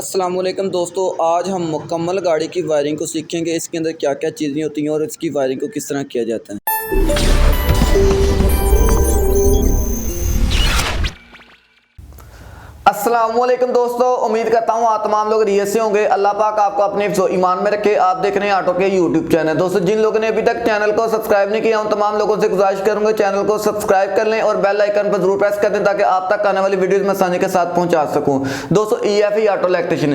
अस्सलाम वालेकुम दोस्तों, आज हम मुकम्मल गाड़ी की वायरिंग को सीखेंगे। इसके अंदर क्या क्या चीज़ें होती हैं और इसकी वायरिंग को किस तरह किया जाता है। अस्सलाम वालेकुम दोस्तों, उम्मीद करता हूँ आप तमाम लोग रियायत से होंगे। अल्लाह पाक आपको अपने हिफ्ज़ और ईमान में रखे। आप देख रहे हैं ऑटो के यूट्यूब चैनल। दोस्तों, जिन लोगों ने अभी तक चैनल को सब्सक्राइब नहीं किया, उन तमाम लोगों से गुजारिश करूंगा चैनल को सब्सक्राइब कर लें और बेल आइकन पर जरूर प्रेस कर दें ताकि आप तक आने वाली वीडियोस में आसानी के साथ पहुंचा सकूं। दोस्तों, EFE auto electrician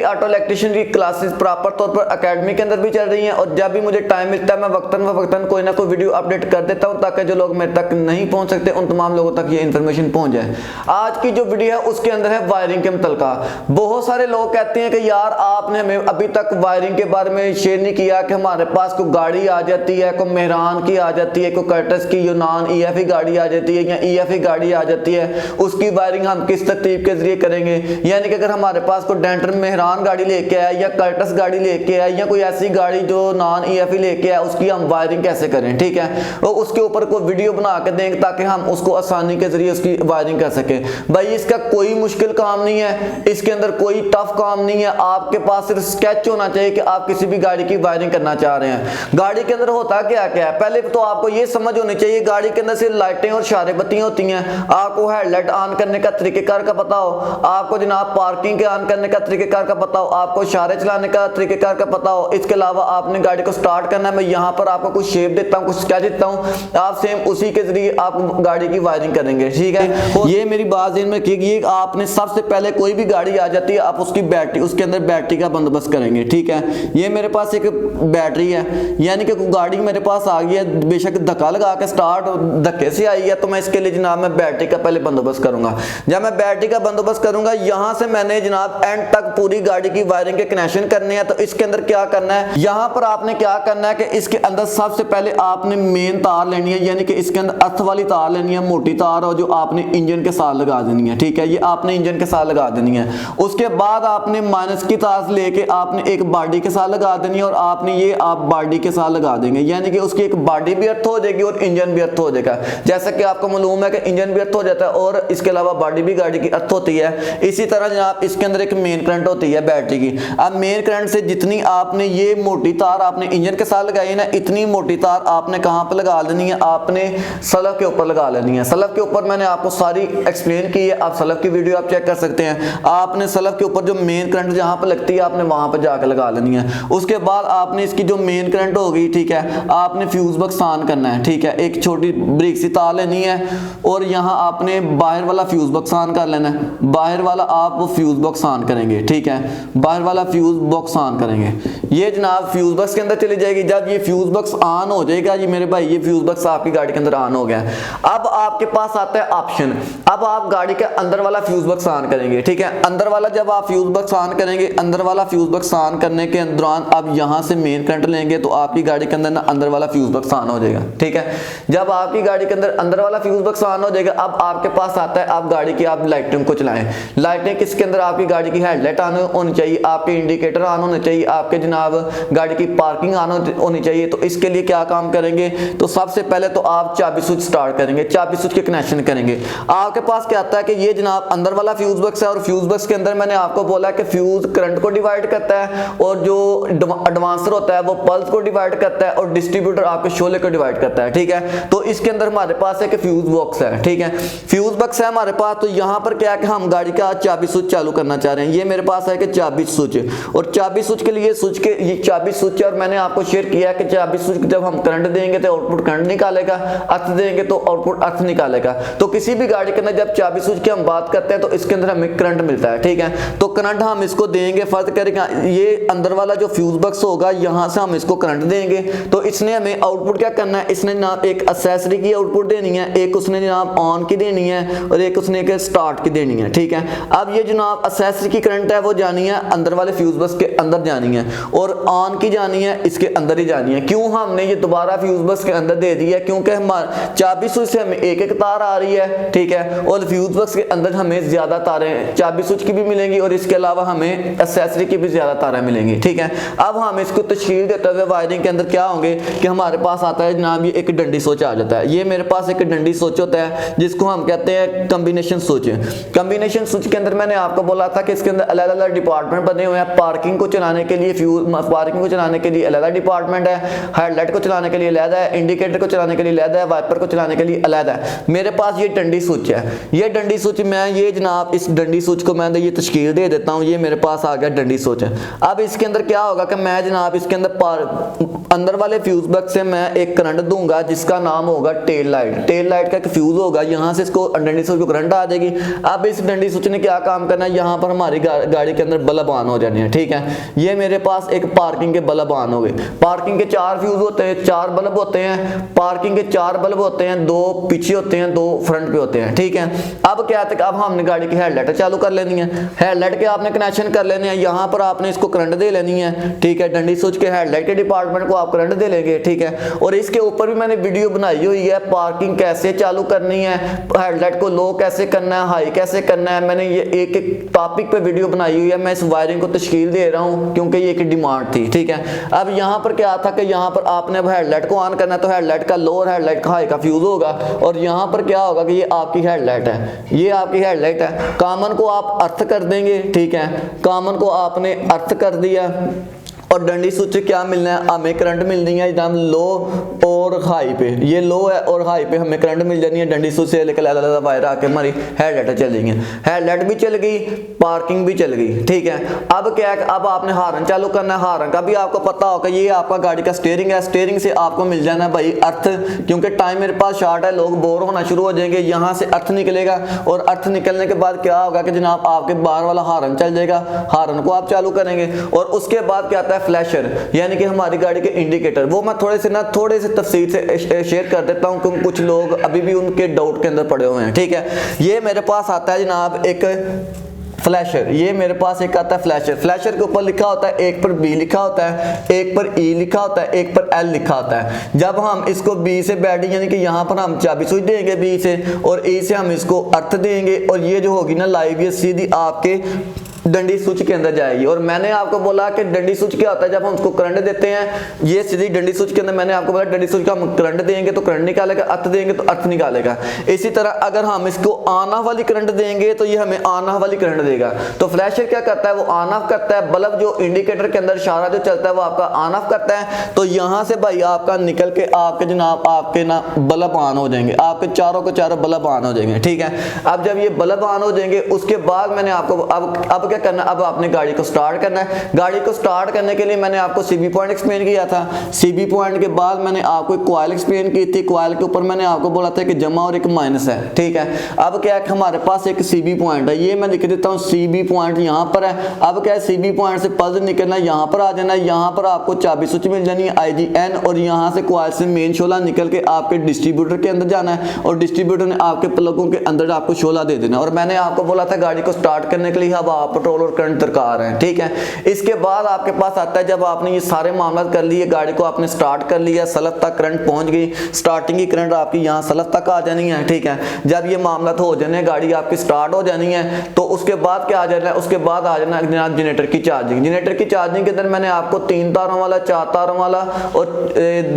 auto electrician की क्लासेस प्रॉपर तौर पर अकेडमी के अंदर भी चल रही हैं और जब भी मुझे टाइम मिलता है मैं वक्तन कोई ना कोई वीडियो अपडेट कर देता हूँ ताकि जो लोग मेरे तक नहीं पहुंच सकते उन तमाम लोगों तक ये इन्फॉर्मेशन पहुंच जाए। आज की जो वीडियो है उसके अंदर है वायरिंग के मुतल्लिका। बहुत सारे लोग कहते हैं कि यार आपने हमें अभी तक वायरिंग के बारे में शेयर नहीं किया कि हमारे पास कोई गाड़ी आ जाती है, कोई मेहरान की आ जाती है, कोई कर्टस की यूनान EFE गाड़ी आ जाती है या EFE गाड़ी आ जाती है, उसकी वायरिंग हम किस तरतीब के जरिए करेंगे। यानी कि अगर हमारे पास कोई डेंटर मेहरान गाड़ी लेके आया या कर्टस गाड़ी लेके आया या कोई ऐसी गाड़ी जो नॉन EFE लेके आया, उसकी हम वायरिंग कैसे करें, ठीक है। और उसके ऊपर कोई वीडियो बना के देंगे ताकि हम उसको आसानी के जरिए उसकी वायरिंग कर सके। भाई इसका कोई मुश्किल काम नहीं है, इसके अंदर कोई टफ काम नहीं है। आपके पास सिर्फ स्केच होना चाहिए कि आप किसी भी गाड़ी की वायरिंग करना चाह रहे हैं। गाड़ी के अंदर होता क्या क्या है, पहले तो आपको ये समझ होनी चाहिए गाड़ी के अंदर सिर्फ लाइटें और इशारे बत्तियां होती हैं। आपको हेडलाइट ऑन करने का तरीकेकार का पता हो, आपको जनाब पार्किंग के ऑन करने का तरीकेकार का पता हो, आपको इशारे चलाने का तरीकेकार का पता हो। इसके अलावा आपने गाड़ी को स्टार्ट करना है। मैं यहाँ पर आपको कुछ शेप देता हूँ, कुछ स्केच देता हूँ, आप सेम उसी के जरिए आप गाड़ी की वायरिंग करेंगे, ठीक है। ये मेरी बात ध्यान में रखिए, आपने सबसे पहले कोई भी गाड़ी आ जाती है आप उसकी बैटरी, उसके अंदर बैटरी का बंदोबस्त करेंगे, ठीक है। ये मेरे पास एक बैटरी है, यानी कि गाड़ी मेरे पास आ गई है, बेशक धक्का लगा के स्टार्ट धक्के से आई है तो मैं इसके लिए जनाब मैं बैटरी का पहले बंदोबस्त करूंगा। जब मैं बैटरी का बंदोबस्त करूंगा, यहां से मैंने जनाब एंड तक पूरी गाड़ी की वायरिंग के कनेक्शन करने हैं। तो इसके अंदर क्या करना है, यहां पर आपने क्या करना है कि इसके अंदर सबसे पहले आपने मेन तार लेनी है, यानी कि इसके अंदर अर्थ वाली तार लेनी है, मोटी तार हो जो आपने इंजन के साथ लगा देनी है, ठीक है। ये आपने इंजन के साथ लगा देनी है। उसके बाद आपने माइनस की तार लेके आपने एक बॉडी के साथ लगा देनी है और आपने ये आप बॉडी के साथ लगा देंगे, यानी कि उसकी एक बॉडी भी अर्थ हो जाएगी और इंजन भी अर्थ हो जाएगा। जैसा कि आपको मालूम है कि इंजन भी अर्थ हो जाता है और इसके अलावा बॉडी भी गाड़ी की अर्थ होती है। इसी तरह जनाब इसके अंदर एक मेन करंट होती है बैटरी की। अब मेन करंट से जितनी आपने ये मोटी तार आपने इंजन के साथ लगाई है ना, इतनी मोटी तार आपने कहां पर लगा लेनी है, आपने सलफ के ऊपर लगा लेनी है। सलफ के ऊपर मैंने आपको सारी एक्सप्लेन की है, आप सलफ की वीडियो आप चेक कर सकते हैं। आपने सलफ के ऊपर जो मेन करंट जहां पर लगती है आपने वहां पर जाकर लगा लेनी है। उसके बाद आपने इसकी जो मेन करंट होगी, ठीक है, आपने फ्यूज बॉक्स ऑन करना है, ठीक है। एक छोटी ब्रिक सी तार लेनी है और यहां आपने बाहर वाला फ्यूज बॉक्स ऑन कर लेना है। बाहर वाला आप वो फ्यूज बॉक्स ऑन करेंगे, ठीक है, बाहर वाला फ्यूज बॉक्स ऑन करेंगे। ये जनाब फ्यूज बॉक्स के अंदर चली जाएगी। जब ये फ्यूज बॉक्स ऑन हो जाएगा, ये मेरे भाई ये फ्यूज बॉक्स आपकी गाड़ी के अंदर ऑन हो गया। अब आपके पास आता है ऑप्शन, अब आप गाड़ी के अंदर वाला फ्यूज बॉक्स ऑन करेंगे, ठीक है। अंदर वाला जब आप फ्यूज बॉक्स ऑन करेंगे, अंदर वाला फ्यूज बॉक्स ऑन करने के दौरान अब यहां से मेन करंट लेंगे तो आपकी गाड़ी के अंदर ना अंदर वाला फ्यूज बॉक्स ऑन हो जाएगा, ठीक है। जब आपकी गाड़ी के अंदर वाला फ्यूज बॉक्स ऑन हो जाएगा, अब आपके पास आता है आप गाड़ी की आप लाइटिंग को चलाएं। लाइटें किसके अंदर, आपकी गाड़ी की हेडलाइट ऑन होनी चाहिए, आपके इंडिकेटर ऑन होने चाहिए, आपके जनाब गाड़ी की पार्किंग ऑन होनी चाहिए। तो इसके लिए क्या काम करेंगे, तो सबसे पहले तो आप चाबी स्विच स्टार्ट करेंगे, चाबी स्विच के कनेक्शन करेंगे। आपके पास क्या आता है कि ये जनाब अंदर वाला फ्यूज बॉक्स है और फ्यूज बॉक्स के अंदर मैंने आपको बोला कि फ्यूज करंट को डिवाइड करता है और जो एडवांसर होता है वो पल्स को डिवाइड करता है और डिस्ट्रीब्यूटर आपके शोले को डिवाइड करता है, ठीक है। तो इसके अंदर हमारे पास एक फ्यूज बॉक्स है, ठीक है, फ्यूज बॉक्स है हमारे पास। तो यहां पर क्या है कि हम गाड़ी का चाबी स्विच चालू करना चाह रहे हैं। ये मेरे पास है कि चाबी स्विच, और चाबी स्विच के लिए स्विच के ये चाबी स्विच, और मैंने आपको शेयर किया है कि चाबी स्विच जब हम करंट देंगे तो आउटपुट करंट निकालेगा, अर्थ देंगे तो आउटपुट अर्थ निकालेगा। तो किसी भी गाड़ी के अंदर जब चाबी स्विच की हम बात करते हैं तो इसके अंदर हमें करंट मिलता है, ठीक है। तो करंट हम इसको देंगे, फर्ज करें ये अंदर वाला जो फ्यूज बॉक्स होगा यहां से हम इसको करंट देंगे तो इसने हमें आउटपुट क्या करना है, इसने जनाब एक एक्सेसरी की आउटपुट देनी है, एक उसने जनाब ऑन की देनी है और एक उसने एक स्टार्ट की देनी है, ठीक है। अब ये जनाब एक्सेसरी की करंट है वो जानी है अंदर वाले फ्यूज बॉक्स के अंदर जानी है और ऑन की जानी है इसके अंदर ही जानी है। क्यों हमने ये दोबारा फ्यूज बॉक्स के अंदर दे दी है, क्योंकि हमारे चाबी स्विच से हमें एक एक तार आ रही है, ठीक है, और फ्यूज बॉक्स के अंदर हमें ज़्यादा तारें चाबी स्विच की भी मिलेंगी और इसके अलावा हमें एक्सेसरी की भी ज़्यादा तारें मिलेंगी। ठीक है, अब हम इसको तशकील देते हुए वायरिंग के अंदर क्या होंगे कि हमारे पास आता है जनाब ये एक डंडी स्विच आ जाता है। ये मेरे पास एक डंडी स्विच होता है जिसको हम कहते हैं कम्बिनेशन स्विच। कम्बिनेशन स्विच के अंदर मैंने आपको बोला था कि इसके अंदर अलग अलग डिपार्टमेंट बने हुए हैं। पार्किंग को चलाने के लिए पार्किंग को चलाने के लिए अलग डिपार्टमेंट है, हेडलाइट को चलाने के लिए अलग है, इंडिकेटर को चलाने के लिए अलग है, वाइपर को चलाने के लिए अलग है। मेरे पास ये डंडी स्विच है। ये डंडी स्विच मैं ये जनाब इस डंडी स्विच को मैं ये तशकील दे देता हूँ। ये मेरे पास आ गया डंडी स्विच है। अब इसके अंदर क्या होगा कि मैं जनाब इसके अंदर वाले फ्यूज बॉक्स से मैं एक करंट दूंगा जिसका नाम होगा टेल लाइट। टेल लाइट का एक फ्यूज होगा, यहाँ से इसको डंडी स्विच को करंट आ जाएगी। अब इस डंडी स्विच ने क्या काम करना है, यहाँ पर हमारी गाड़ी के अंदर बल्ब ऑन हो जाने हैं। ठीक है, ये मेरे पास एक पार्किंग के बल्ब ऑन हो गए। पार्किंग के 4 फ्यूज होते हैं, 4 बल्ब होते हैं। पार्किंग के 4 बल्ब होते हैं, 2 पीछे होते हैं, 2 फ्रंट पे होते हैं। ठीक है, अब क्या है, अब हमने गाड़ी की हेडलाइट चालू कर लेनी है। हेडलाइट के आपने कनेक्शन कर लेने हैं, यहाँ पर आपने इसको करंट दे लेनी है। ठीक है, डंडी स्विच के हेडलाइट के डिपार्टमेंट को आप करंट दे लेंगे। ठीक है, और इसके ऊपर भी मैंने वीडियो बनाई हुई है, पार्किंग कैसे चालू करनी है, हेडलाइट को लो कैसे करना है, हाई कैसे करना है। मैंने ये एक एक टॉपिक पे वीडियो बनाई हुई है। मैं इस वायरिंग को तशकील दे रहा हूँ क्योंकि ये एक डिमांड थी। ठीक है, अब यहाँ पर क्या था कि यहाँ पर आपने अब हेडलाइट को ऑन करना है तो हेडलाइट का लो और हेडलाइट का हाई का फ्यूज होगा और यहाँ पर क्या होगा कि ये आपकी हेडलाइट है, ये आपकी हेडलाइट है। कॉमन को आप अर्थ कर देंगे। ठीक है, कॉमन को आपने अर्थ कर दिया और डंडी स्विच से क्या मिलना है, हमें करंट मिलनी है एकदम लो और हाई पे। ये लो है और हाई पे हमें करंट मिल जानी है। डंडी स्विच से लेकर अलग वायर आके हमारी हेडलाइट चल जाएंगे। हेडलाइट भी चल गई, पार्किंग भी चल गई। ठीक है, अब क्या है, अब आपने हार्न चालू करना है। हार्न का भी आपको पता होगा, ये आपका गाड़ी का स्टीयरिंग है। स्टीयरिंग से आपको मिल जाना है भाई अर्थ, क्योंकि टाइम मेरे पास शॉर्ट है, लोग बोर होना शुरू हो जाएंगे। यहाँ से अर्थ निकलेगा और अर्थ निकलने के बाद क्या होगा कि जनाब आपके बाहर वाला हार्न चल जाएगा। हार्न को आप चालू करेंगे और उसके बाद क्या आता है फ्लैशर, यानी कि हमारी गाड़ी के इंडिकेटर। वो मैं थोड़े से तफसील से शेयर कर देता हूं क्योंकि कुछ लोग अभी भी उनके डाउट के अंदर पड़े हुए हैं। ठीक है, ये मेरे पास आता है जनाब एक फ्लैशर। ये मेरे पास एक आता है फ्लैशर। फ्लैशर के ऊपर लिखा होता है, एक पर बी लिखा होता है, एक पर ई लिखा होता है, एक पर एल लिखा होता है। जब हम इसको बी से बैठे यानी कि यहाँ पर हम चाबी स्विच देंगे बी से और ई से हम इसको अर्थ देंगे और ये जो होगी ना लाइव, ये सीधी आपके डंडी स्विच के अंदर जाएगी। और मैंने आपको बोला कि डंडी स्विच क्या होता है, जब हम उसको करंट देते हैं ये सीधी डंडी स्विच के अंदर, मैंने आपको बोला डंडी स्विच का हम करंट देंगे तो करंट निकालेगा, अर्थ देंगे तो अर्थ निकालेगा। इसी तरह अगर हम इसको ऑन ऑफ वाली करंट देंगे तो ये हमें ऑन ऑफ वाली करंट देगा। तो फ्लैशर क्या करता है, वो ऑन ऑफ करता है। बल्ब जो इंडिकेटर के अंदर इशारा जो चलता है वो आपका ऑन ऑफ करता है। तो यहाँ से भाई आपका निकल के आपके जनाब आपके ना बल्ब ऑन हो जाएंगे, आपके चारों के चारों बल्ब ऑन हो जाएंगे। ठीक है, अब जब ये बल्ब ऑन हो जाएंगे उसके बाद मैंने आपको अब क्या करना, अब आपने गाड़ी को स्टार्ट करना है। गाड़ी को स्टार्ट करने के लिए मैंने आपको सीबी पॉइंट एक्सप्लेन किया था। सीबी पॉइंट के बाद मैंने आपको एक कॉइल एक्सप्लेन की थी। कॉइल के ऊपर मैंने आपको बोला था कि जमा और एक माइनस है। ठीक है, अब क्या है हमारे पास एक सीबी पॉइंट है, ये मैं लिख देता हूँ सीबी पॉइंट यहाँ पर है। अब क्या है, सीबी पॉइंट से पल्स निकलना, यहाँ पर आ जाना है। यहाँ पर आपको चाबी स्विच मिल जानी है IGN और यहाँ से कॉइल से मेन शोला निकल के आपके डिस्ट्रीब्यूटर के अंदर जाना है और डिस्ट्रीब्यूटर ने आपके प्लगों के अंदर आपको शोला दे देना। और मैंने आपको बोला था गाड़ी को स्टार्ट करने के लिए हवा, पेट्रोल और करंट दरकार है। ठीक है, इसके बाद आपके पास आता है जब आपने ये सारे मामला कर लिए, गाड़ी को आपने स्टार्ट कर लिया, सलफ तक करंट पहुंच गई, स्टार्टिंग की करंट आपकी यहाँ सलफ तक आ जानी है। ठीक है, जब ये मामला हो जाने, गाड़ी आपकी स्टार्ट हो जानी है तो उसके बाद क्या आ जाना है, उसके बाद आ जाना है जनरेटर की चार्जिंग। जनरेटर की चार्जिंग के अंदर मैंने आपको 3 तारों वाला, 4 तारों वाला और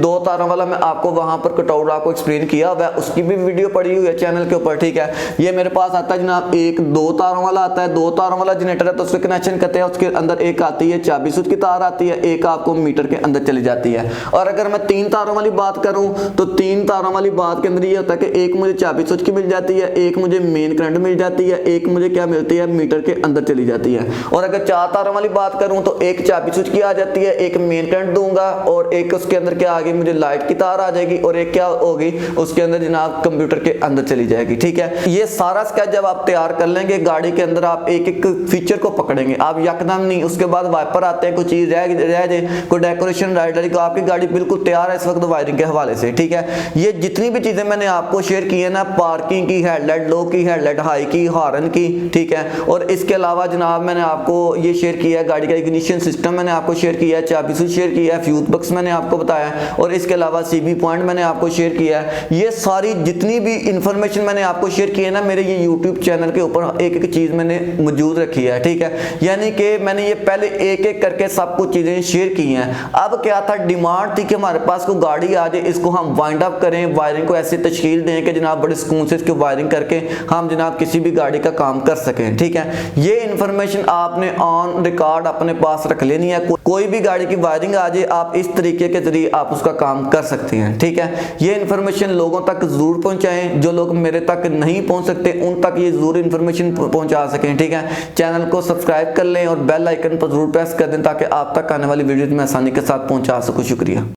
2 तारों वाला मैं आपको वहां पर कटआउट आपको एक्सप्लेन किया हुआ है, उसकी भी वीडियो पड़ी हुई है चैनल के ऊपर। ठीक है, ये मेरे पास आता है जनाब एक 2 तारों वाला आता है। 2 तारों वाला जनरेटर है तो उसके कनेक्शन करते हैं, उसके अंदर एक आती है चाबी स्विच की तार आती है, एक आपको मीटर के अंदर चली जाती है। और अगर मैं 3 तारों वाली बात करूं तो 3 तारों वाली बात के अंदर ये होता है कि एक मुझे चाबी स्विच की मिल जाती है, एक मुझे मेन करंट मिल जाती है, एक मुझे क्या मिलती है मीटर के अंदर चली जाती है। और अगर 4 तारों वाली बात करूं तो एक चाबी स्विच की आ जाती है, एक मेन करंट दूंगा और एक उसके अंदर क्या आ गई, मुझे लाइट की तार आ जाएगी और एक क्या होगी उसके अंदर जनाब कंप्यूटर के अंदर चली जाएगी। ठीक है, ये सारा स्केच जब आप तैयार कर लेंगे गाड़ी के अंदर आप एक एक फीचर फीचर को पकड़ेंगे आप यकदम नहीं। उसके बाद वाइपर आते हैं, कोई चीज़ रह जाए, कोई डेकोरेशन राइडर को, आपकी गाड़ी बिल्कुल तैयार है इस वक्त वायरिंग के हवाले से, ठीक है। ये जितनी भी चीज़ें मैंने आपको शेयर की है ना, पार्किंग की, हेडलाइट लो की, हेडलाइट हाई की, हॉर्न की, ठीक है। और इसके अलावा जनाब मैंने आपको ये शेयर किया है, गाड़ी का इग्निशन सिस्टम मैंने आपको शेयर किया है, चाबी स्विच शेयर किया है, फ्यूज बॉक्स मैंने आपको बताया, और इसके अलावा सीबी पॉइंट मैंने आपको शेयर किया है। ये सारी जितनी भी इंफॉर्मेशन मैंने आपको शेयर की है ना, मेरे ये यूट्यूब चैनल के ऊपर एक एक चीज़ मैंने मौजूद रखी है, ठीक है। यानी कि मैंने ये पहले एक एक करके सब कुछ चीज़ें शेयर की हैं। अब क्या था, डिमांड थी कि हमारे पास कोई गाड़ी आ जाए, इसको हम वाइंड अप करें, वायरिंग को ऐसे तश्कील दें कि जनाब बड़े सुकून से इसकी वायरिंग करके हम जनाब किसी भी गाड़ी का काम कर सकें, ठीक है। ये इंफॉर्मेशन आपने ऑन रिकॉर्ड अपने पास रख लेनी है। कोई भी गाड़ी की वायरिंग आ जाए, आप इस तरीके के जरिए आप उसका काम कर सकते हैं, ठीक है। ये इंफॉर्मेशन लोगों तक जरूर पहुंचाएं, जो लोग मेरे तक नहीं पहुंच सकते उन तक ये जरूर इंफॉर्मेशन पहुंचा सकें, ठीक है। चैनल को सब्सक्राइब कर लें और बेल आइकन पर जरूर प्रेस कर दें ताकि आप तक आने वाली वीडियो में आसानी के साथ पहुंचा सकूं। शुक्रिया।